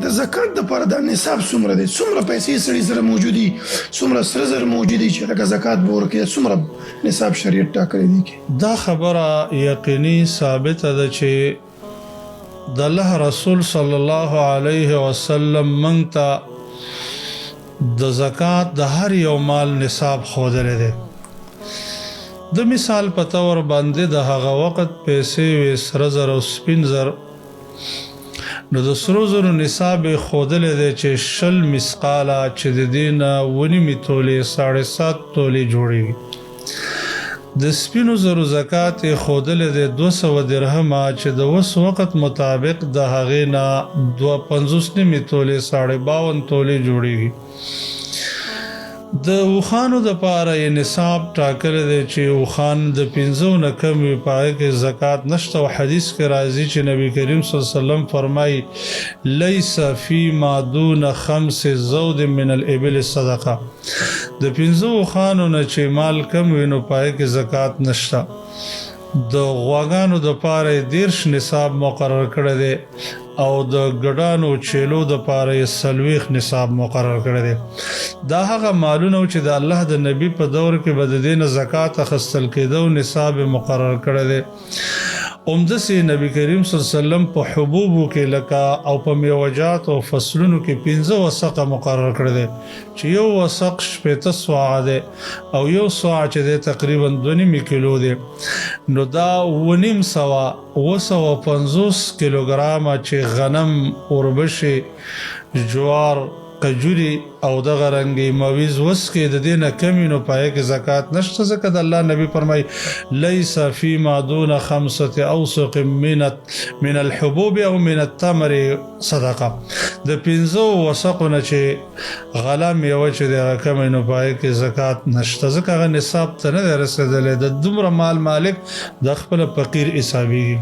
د زکات دپاره دا نصاب څومره دی؟ څومره پیسې سړي سره موجودي، څومره سره زر موجودي چې لکه زکات به ورکړي؟ څومره نصاب شریعت ټاکلی دی کې؟ دا خبره یقیني ثابته ده چې د الله رسول صلی الله علیه وسلم موږ ته د زکات د هر یو مال نصاب ښودلی دی. د مثال په طور باندې د هغه وخت پیسې وې سره زر او سپین زر، نو د سرو زرو نصاب یې ښودلی دی چې 20 مثقاله چې د دې نه 9 تولې 7.5 تولې جوړېږي. د سپینو زرو زکات یې ښودلی دی 200 درهمه چې د اوس وخت مطابق د هغې نه 55 تولې 52 تولې جوړېږي. د اوښانو دپاره یې نصاب ټاکلی دی چې اوښان د 5 نه کم وي، په هغې کې زکات نشته. او حدیث کې راځي چې نبی کریم صلی الله علیه وسلم فرمایي لیس فیما دون 5 زود من الابل صدقه. د 5 اوښانو نه چې مال کم وي نو په هغې کې زکات نشته. د غواګانو دپاره یې 30 نصاب مقرر کړی دی او د ګډانو چیلو دپاره یې 40 نصاب مقرر کړی دی. دا هغه مالونه چې د الله د نبی په دور کې به د دې نه زکات اخیستل کېده او نصاب یې مقرر کړی دی. همداسې نبی کریم صلی الله علیه وسلم په حبوبو کې لکه او په میوجات او فصلونو کې 15 وسقه مقرر کړی دی چې یو وسق 80 سوعه دی او یو سوعه چې دی تقریبا 2.5 کیلو دی. نو دا 250 کیلوګرامه چې غنم، اوربشې، جوار، کجوري او دغه رنګې مویز وسکې د دې نه کمې نو په هغې کې زکات نشته، ځکه د الله نبي فرمایي لیس فیما دون 5 اوسق من الحبوب او من التمر صدقه. د 15 وسقو نه چې غله میوه چې د هغه کمې نو په هغې کې زکات نشته، ځکه هغه نصاب ته نه دی رسېدلی. د دومره مال مالک د خپله فقیر حسابېږي.